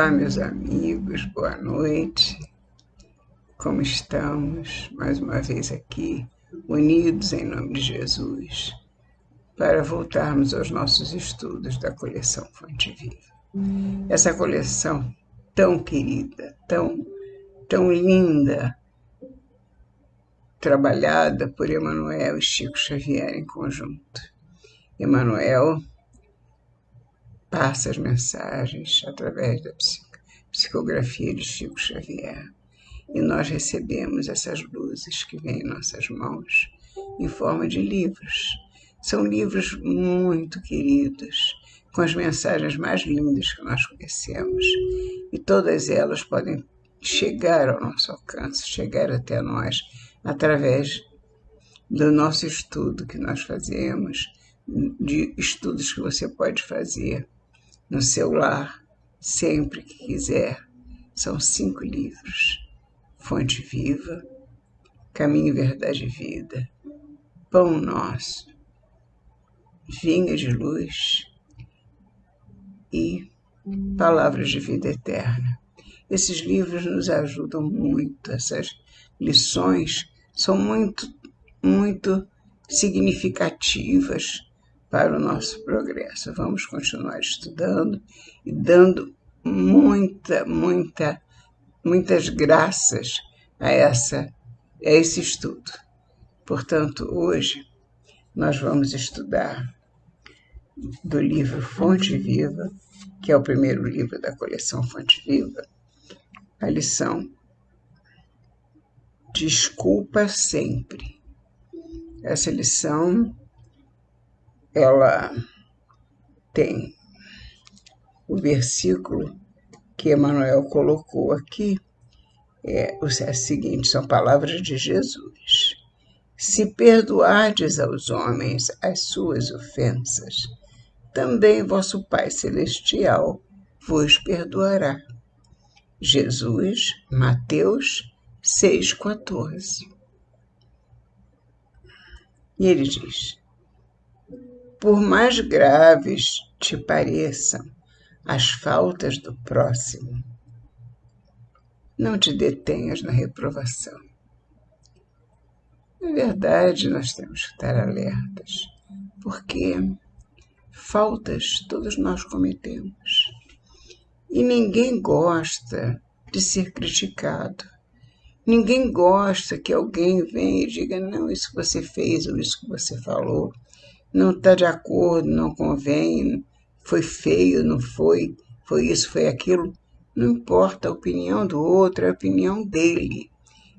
Olá, meus amigos, boa noite. Como estamos? Mais uma vez aqui, unidos em nome de Jesus, para voltarmos aos nossos estudos da coleção Fonte Viva. Essa coleção tão querida, tão linda, trabalhada por Emmanuel e Chico Xavier em conjunto. Emmanuel passa as mensagens através da psicografia de Chico Xavier. E nós recebemos essas luzes que vêm em nossas mãos em forma de livros. São livros muito queridos, com as mensagens mais lindas que nós conhecemos. E todas elas podem chegar ao nosso alcance, chegar até nós, através do nosso estudo que nós fazemos, de estudos que você pode fazer no seu lar, sempre que quiser. São 5 livros. Fonte Viva, Caminho, Verdade e Vida, Pão Nosso, Vinha de Luz e Palavras de Vida Eterna. Esses livros nos ajudam muito, essas lições são muito significativas para o nosso progresso. Vamos continuar estudando e dando muitas graças a esse estudo. Portanto, hoje nós vamos estudar do livro Fonte Viva, que é o primeiro livro da coleção Fonte Viva, a lição Desculpa Sempre. Essa lição, ela tem o versículo que Emmanuel colocou aqui, é o seguinte, são palavras de Jesus. Se perdoardes aos homens as suas ofensas, também vosso Pai Celestial vos perdoará. Jesus, Mateus 6,14. E ele diz: por mais graves te pareçam as faltas do próximo, não te detenhas na reprovação. Na verdade, nós temos que estar alertas, porque faltas todos nós cometemos. E ninguém gosta de ser criticado. Ninguém gosta que alguém venha e diga: não, isso que você fez ou isso que você falou não está de acordo, não convém, foi feio, não foi, foi isso, foi aquilo. Não importa a opinião do outro, é a opinião dele.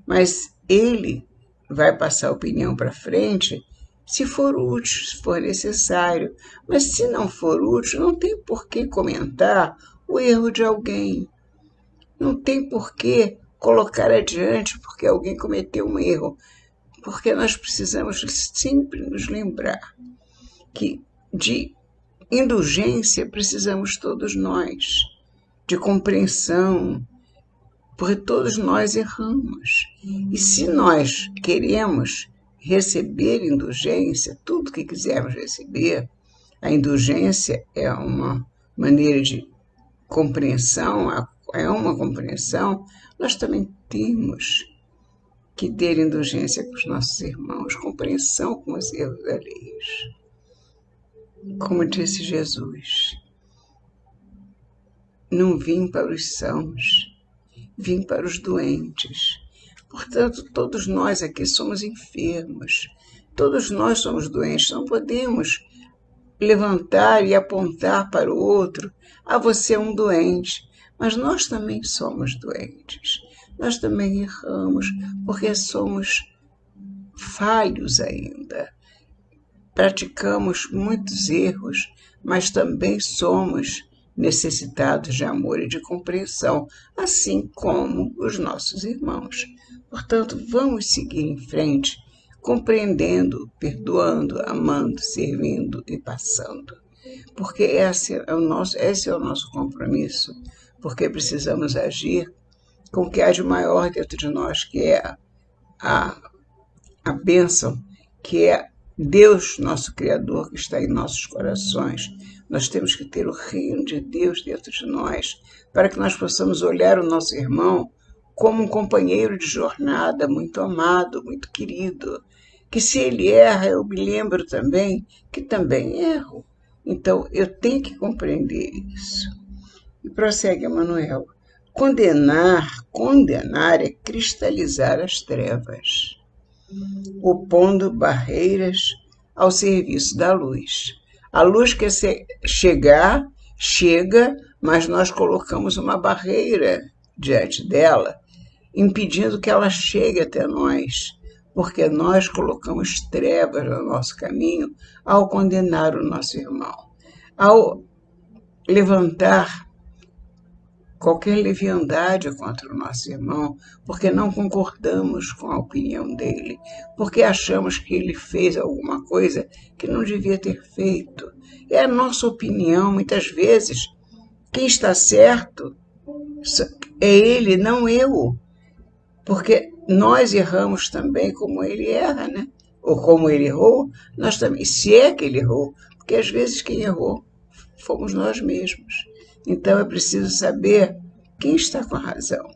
Mas ele vai passar a opinião para frente se for útil, se for necessário. Mas se não for útil, não tem por que comentar o erro de alguém. Não tem por que colocar adiante porque alguém cometeu um erro. Porque nós precisamos sempre nos lembrar que de indulgência precisamos todos nós, de compreensão, porque todos nós erramos. E se nós queremos receber indulgência, tudo que quisermos receber, a indulgência é uma maneira de compreensão, nós também temos que ter indulgência com os nossos irmãos, compreensão com os erros alheios. Como disse Jesus, não vim para os sãos, vim para os doentes. Portanto, todos nós aqui somos enfermos, todos nós somos doentes, não podemos levantar e apontar para o outro: ah, você é um doente. Mas nós também somos doentes, nós também erramos, porque somos falhos ainda. Praticamos muitos erros, mas também somos necessitados de amor e de compreensão, assim como os nossos irmãos. Portanto, vamos seguir em frente, compreendendo, perdoando, amando, servindo e passando. Porque esse é o nosso compromisso, porque precisamos agir com o que há de maior dentro de nós, que é a bênção, que é Deus, nosso Criador, que está em nossos corações. Nós temos que ter o reino de Deus dentro de nós, para que nós possamos olhar o nosso irmão como um companheiro de jornada muito amado, muito querido, que se ele erra, eu me lembro também que também erro. Então, eu tenho que compreender isso. E prossegue Emmanuel. Condenar é cristalizar as trevas, opondo barreiras ao serviço da luz. A luz quer chegar, chega, mas nós colocamos uma barreira diante dela, impedindo que ela chegue até nós, porque nós colocamos trevas no nosso caminho ao condenar o nosso irmão, ao levantar qualquer leviandade contra o nosso irmão, porque não concordamos com a opinião dele, porque achamos que ele fez alguma coisa que não devia ter feito. É a nossa opinião, muitas vezes, quem está certo é ele, não eu, porque nós erramos também como ele erra, né? Ou como ele errou, nós também, se é que ele errou, porque às vezes quem errou fomos nós mesmos. Então é preciso saber quem está com a razão.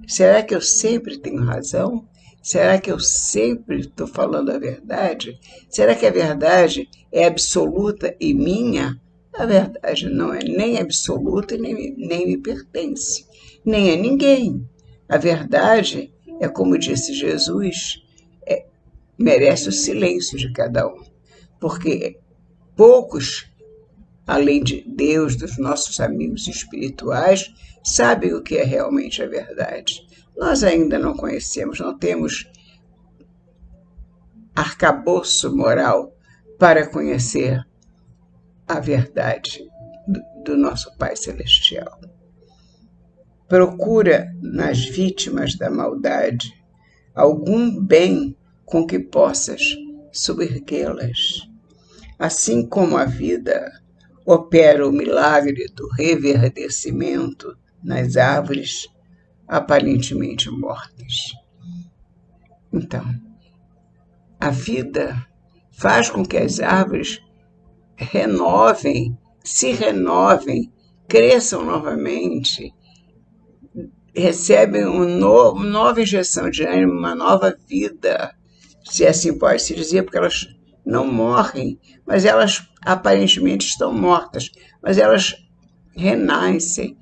Será que eu sempre tenho razão? Será que eu sempre estou falando a verdade? Será que a verdade é absoluta e minha? A verdade não é nem absoluta nem me pertence, nem a ninguém. A verdade é, como disse Jesus, merece o silêncio de cada um, porque poucos, além de Deus, dos nossos amigos espirituais, sabem o que é realmente a verdade. Nós ainda não conhecemos, não temos arcabouço moral para conhecer a verdade do nosso Pai Celestial. Procura nas vítimas da maldade algum bem com que possas soerguê-las. Assim como a vida opera o milagre do reverdecimento nas árvores aparentemente mortas. Então, a vida faz com que as árvores se renovem, cresçam novamente, recebem uma nova injeção de ânimo, uma nova vida, se assim pode se dizer, porque elas não morrem, mas elas aparentemente estão mortas, mas elas renascem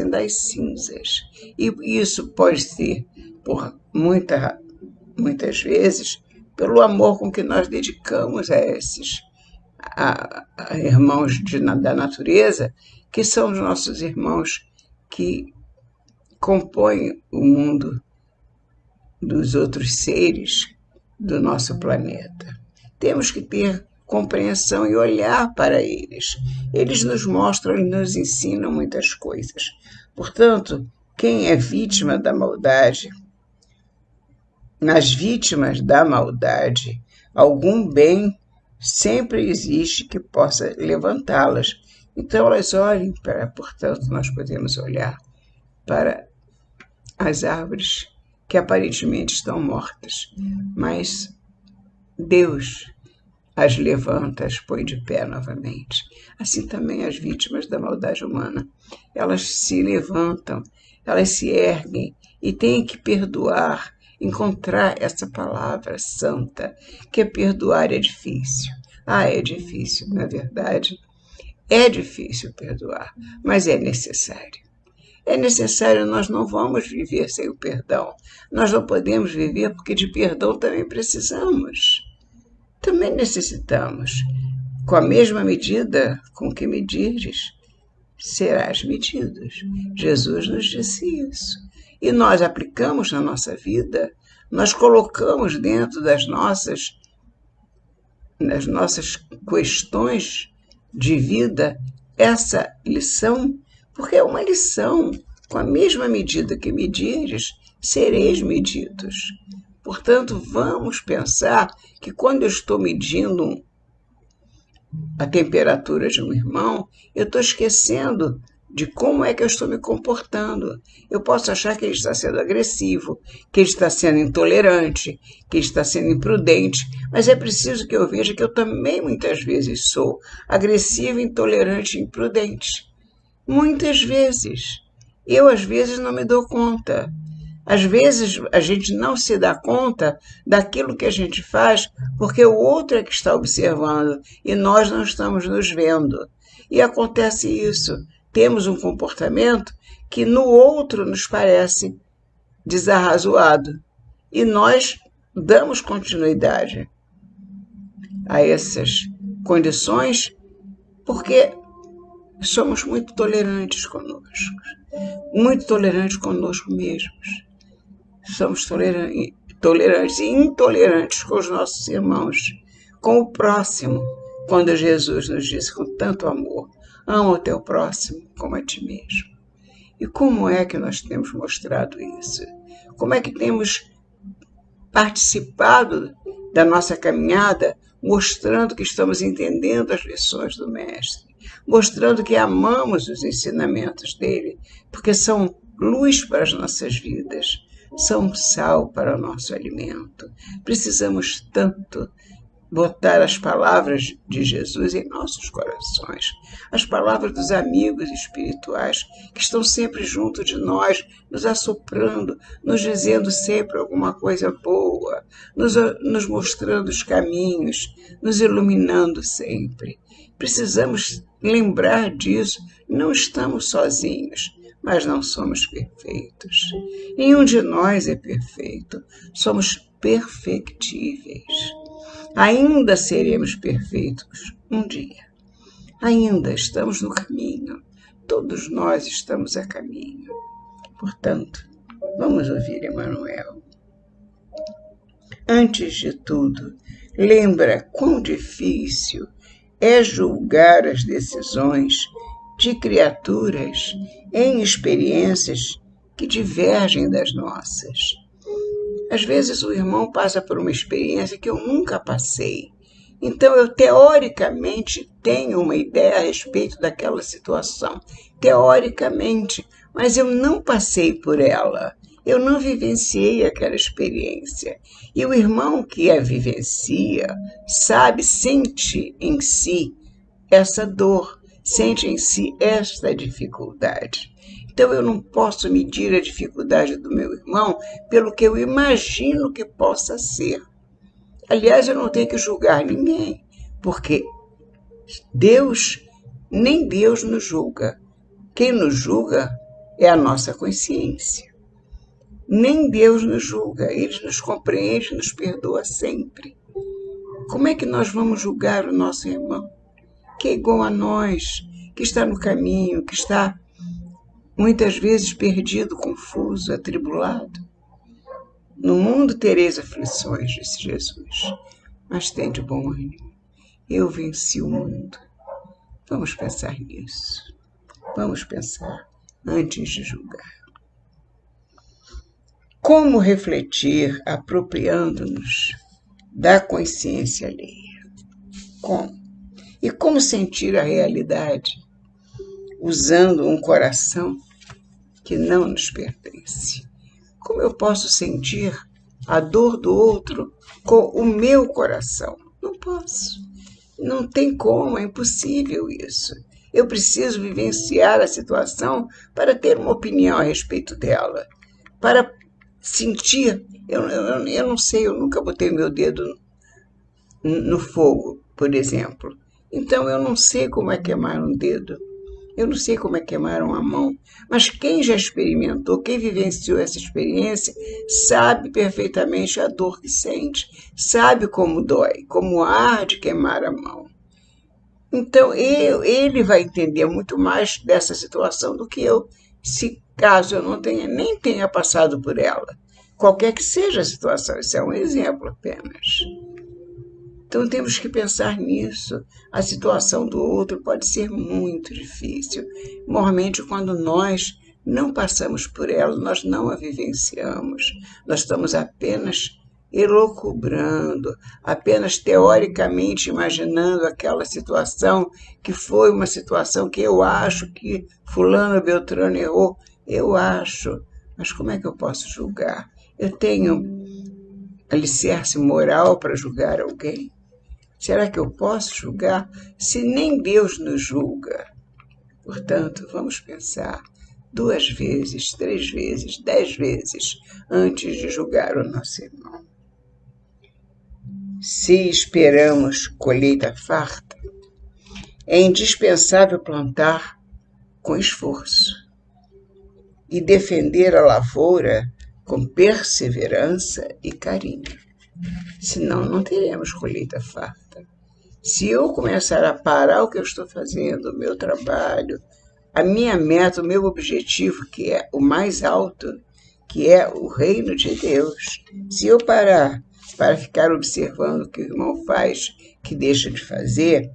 das cinzas. E isso pode ser, por muitas vezes, pelo amor com que nós dedicamos a esses irmãos da natureza, que são os nossos irmãos que compõem o mundo dos outros seres do nosso planeta. Temos que ter compreensão e olhar para eles. Eles nos mostram e nos ensinam muitas coisas. Portanto, quem é vítima da maldade, nas vítimas da maldade, algum bem sempre existe que possa levantá-las. Então, elas olhem para, portanto, nós podemos olhar para as árvores que aparentemente estão mortas, mas Deus as levanta, as põe de pé novamente. Assim também as vítimas da maldade humana, elas se levantam, elas se erguem e têm que perdoar, encontrar essa palavra santa, que é perdoar é difícil. É difícil, na verdade, é difícil perdoar, mas é necessário. É necessário, nós não vamos viver sem o perdão. Nós não podemos viver porque de perdão também precisamos. Também necessitamos. Com a mesma medida com que medires, serás medido. Jesus nos disse isso. E nós aplicamos na nossa vida, nós colocamos dentro das nossas questões de vida essa lição, porque é uma lição. Com a mesma medida que medires, sereis medidos. Portanto, vamos pensar que quando eu estou medindo a temperatura de um irmão, eu estou esquecendo de como é que eu estou me comportando. Eu posso achar que ele está sendo agressivo, que ele está sendo intolerante, que ele está sendo imprudente, mas é preciso que eu veja que eu também muitas vezes sou agressivo, intolerante e imprudente. Muitas vezes. Eu, às vezes, não me dou conta. Às vezes, a gente não se dá conta daquilo que a gente faz porque o outro é que está observando e nós não estamos nos vendo. E acontece isso. Temos um comportamento que no outro nos parece desarrazoado. E nós damos continuidade a essas condições porque somos muito tolerantes conosco mesmos. Somos tolerantes e intolerantes com os nossos irmãos, com o próximo, quando Jesus nos disse com tanto amor, ama o teu próximo como a ti mesmo. E como é que nós temos mostrado isso? Como é que temos participado da nossa caminhada, mostrando que estamos entendendo as lições do Mestre, mostrando que amamos os ensinamentos dele, porque são luz para as nossas vidas, são sal para o nosso alimento. Precisamos tanto botar as palavras de Jesus em nossos corações, as palavras dos amigos espirituais que estão sempre junto de nós, nos assoprando, nos dizendo sempre alguma coisa boa, nos mostrando os caminhos, nos iluminando sempre. Precisamos lembrar disso, não estamos sozinhos, mas não somos perfeitos. Nenhum de nós é perfeito, somos perfectíveis. Ainda seremos perfeitos um dia. Ainda estamos no caminho. Todos nós estamos a caminho. Portanto, vamos ouvir Emmanuel. Antes de tudo, lembra quão difícil é julgar as decisões de criaturas em experiências que divergem das nossas. Às vezes o irmão passa por uma experiência que eu nunca passei. Então eu teoricamente tenho uma ideia a respeito daquela situação. Teoricamente, mas eu não passei por ela. Eu não vivenciei aquela experiência. E o irmão que a vivencia sabe, sente em si essa dor, sente em si esta dificuldade. Então eu não posso medir a dificuldade do meu irmão pelo que eu imagino que possa ser. Aliás, eu não tenho que julgar ninguém, porque nem Deus nos julga. Quem nos julga é a nossa consciência. Nem Deus nos julga, Ele nos compreende, nos perdoa sempre. Como é que nós vamos julgar o nosso irmão, que é igual a nós, que está no caminho, que está muitas vezes perdido, confuso, atribulado? No mundo tereis aflições, disse Jesus, mas tende bom ânimo. Eu venci o mundo. Vamos pensar nisso. Vamos pensar antes de julgar. Como refletir apropriando-nos da consciência alheia? Como? E como sentir a realidade usando um coração que não nos pertence? Como eu posso sentir a dor do outro com o meu coração? Não posso. Não tem como, é impossível isso. Eu preciso vivenciar a situação para ter uma opinião a respeito dela, para sentir. Eu não sei, eu nunca botei meu dedo no fogo, por exemplo. Então eu não sei como é queimar um dedo. Eu não sei como é queimar uma mão, mas quem já experimentou, quem vivenciou essa experiência, sabe perfeitamente a dor que sente, sabe como dói, como arde queimar a mão. Então, ele vai entender muito mais dessa situação do que eu, se caso eu não nem tenha passado por ela. Qualquer que seja a situação, isso é um exemplo apenas. Então temos que pensar nisso. A situação do outro pode ser muito difícil. Normalmente, quando nós não passamos por ela, nós não a vivenciamos. Nós estamos apenas elucubrando, apenas teoricamente imaginando aquela situação que foi uma situação que eu acho que fulano Beltrano errou, eu acho, mas como é que eu posso julgar? Eu tenho alicerce moral para julgar alguém? Será que eu posso julgar se nem Deus nos julga? Portanto, vamos pensar 2 vezes, 3 vezes, 10 vezes antes de julgar o nosso irmão. Se esperamos colheita farta, é indispensável plantar com esforço e defender a lavoura com perseverança e carinho. Senão, não teremos colheita farta. Se eu começar a parar o que eu estou fazendo, o meu trabalho, a minha meta, o meu objetivo, que é o mais alto, que é o reino de Deus, se eu parar para ficar observando o que o irmão faz, que deixa de fazer,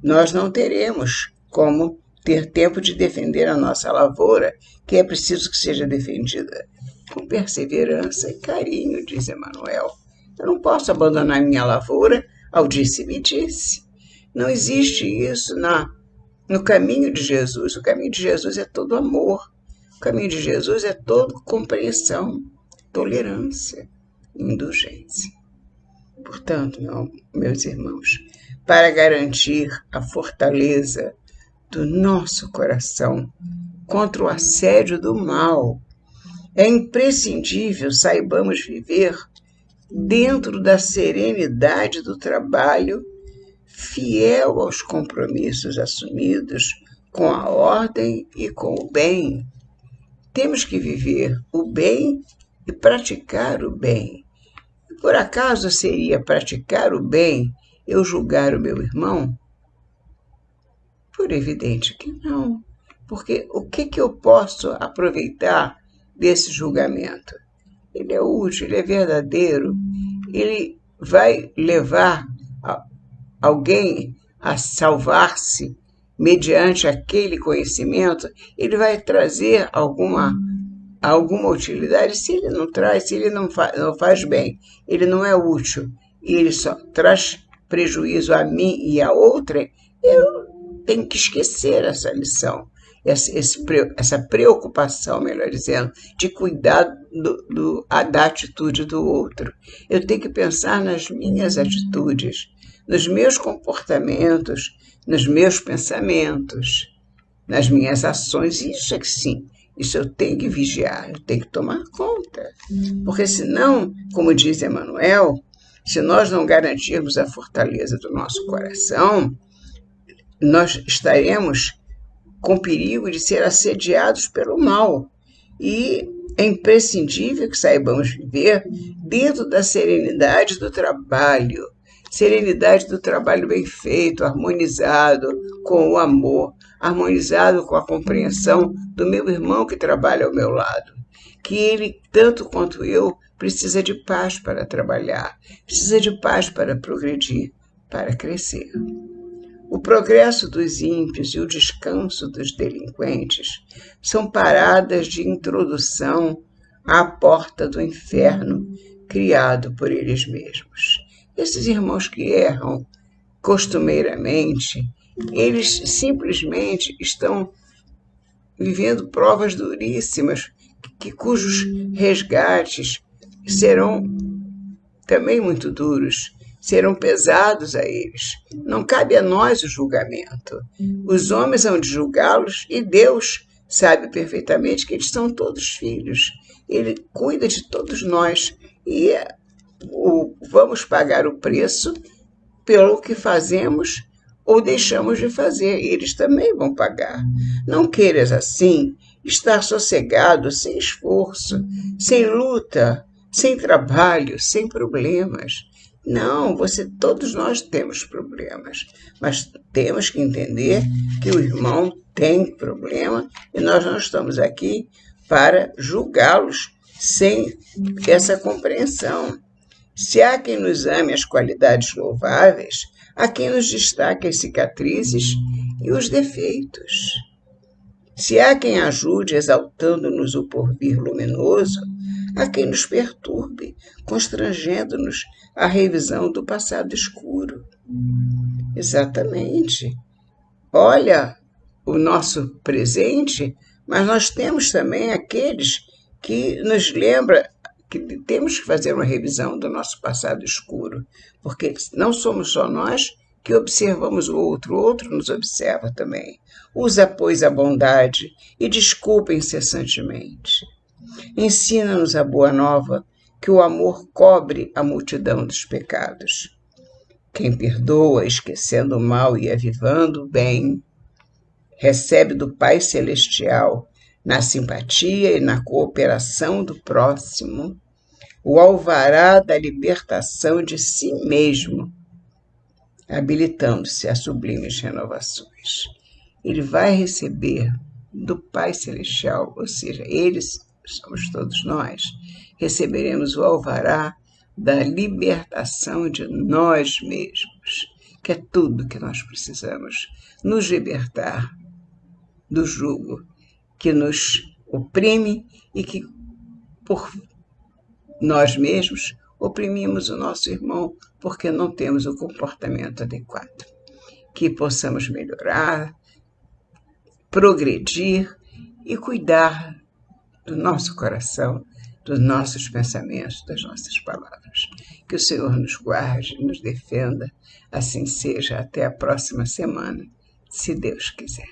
nós não teremos como ter tempo de defender a nossa lavoura, que é preciso que seja defendida com perseverança e carinho, diz Emmanuel. Eu não posso abandonar minha lavoura ao disse-me-disse. Não existe isso no caminho de Jesus. O caminho de Jesus é todo amor. O caminho de Jesus é todo compreensão, tolerância, indulgência. Portanto, meus irmãos, para garantir a fortaleza do nosso coração contra o assédio do mal, é imprescindível saibamos viver dentro da serenidade do trabalho, fiel aos compromissos assumidos com a ordem e com o bem. Temos que viver o bem e praticar o bem. Por acaso seria praticar o bem eu julgar o meu irmão? Por evidente que não. Porque o que eu posso aproveitar desse julgamento? Ele é útil, ele é verdadeiro, ele vai levar alguém a salvar-se mediante aquele conhecimento, ele vai trazer alguma utilidade. Se ele não traz, se ele não faz bem, ele não é útil, e ele só traz prejuízo a mim e a outra, eu tenho que esquecer essa lição, essa preocupação, melhor dizendo, de cuidar da atitude do outro. Eu tenho que pensar nas minhas atitudes, nos meus comportamentos, nos meus pensamentos, nas minhas ações. Isso é que sim, isso eu tenho que vigiar, eu tenho que tomar conta. Porque senão, como diz Emmanuel, se nós não garantirmos a fortaleza do nosso coração, nós estaremos com perigo de ser assediados pelo mal. E é imprescindível que saibamos viver dentro da serenidade do trabalho. Serenidade do trabalho bem feito, harmonizado com o amor, harmonizado com a compreensão do meu irmão que trabalha ao meu lado. Que ele, tanto quanto eu, precisa de paz para trabalhar, precisa de paz para progredir, para crescer. O progresso dos ímpios e o descanso dos delinquentes são paradas de introdução à porta do inferno criado por eles mesmos. Esses irmãos que erram costumeiramente, eles simplesmente estão vivendo provas duríssimas, cujos resgates serão também muito duros, serão pesados a eles. Não cabe a nós o julgamento. Os homens hão de julgá-los e Deus sabe perfeitamente que eles são todos filhos. Ele cuida de todos nós e vamos pagar o preço pelo que fazemos ou deixamos de fazer. Eles também vão pagar. Não queiras assim estar sossegado, sem esforço, sem luta, sem trabalho, sem problemas. Não, todos nós temos problemas, mas temos que entender que o irmão tem problema e nós não estamos aqui para julgá-los sem essa compreensão. Se há quem nos ame as qualidades louváveis, há quem nos destaque as cicatrizes e os defeitos. Se há quem ajude exaltando-nos o porvir luminoso, Há quem nos perturbe, constrangendo-nos à revisão do passado escuro. Exatamente. Olha o nosso presente, mas nós temos também aqueles que nos lembram que temos que fazer uma revisão do nosso passado escuro, porque não somos só nós que observamos o outro nos observa também. Usa, pois, a bondade e desculpa incessantemente. Ensina-nos a boa nova, que o amor cobre a multidão dos pecados. Quem perdoa, esquecendo o mal e avivando o bem, recebe do Pai Celestial, na simpatia e na cooperação do próximo, o alvará da libertação de si mesmo, habilitando-se a sublimes renovações. Ele vai receber do Pai Celestial, ou seja, eles somos todos nós, receberemos o alvará da libertação de nós mesmos, que é tudo que nós precisamos, nos libertar do jugo que nos oprime e que, por nós mesmos, oprimimos o nosso irmão porque não temos o comportamento adequado. Que possamos melhorar, progredir e cuidar do nosso coração, dos nossos pensamentos, das nossas palavras. Que o Senhor nos guarde, nos defenda, assim seja. Até a próxima semana, se Deus quiser.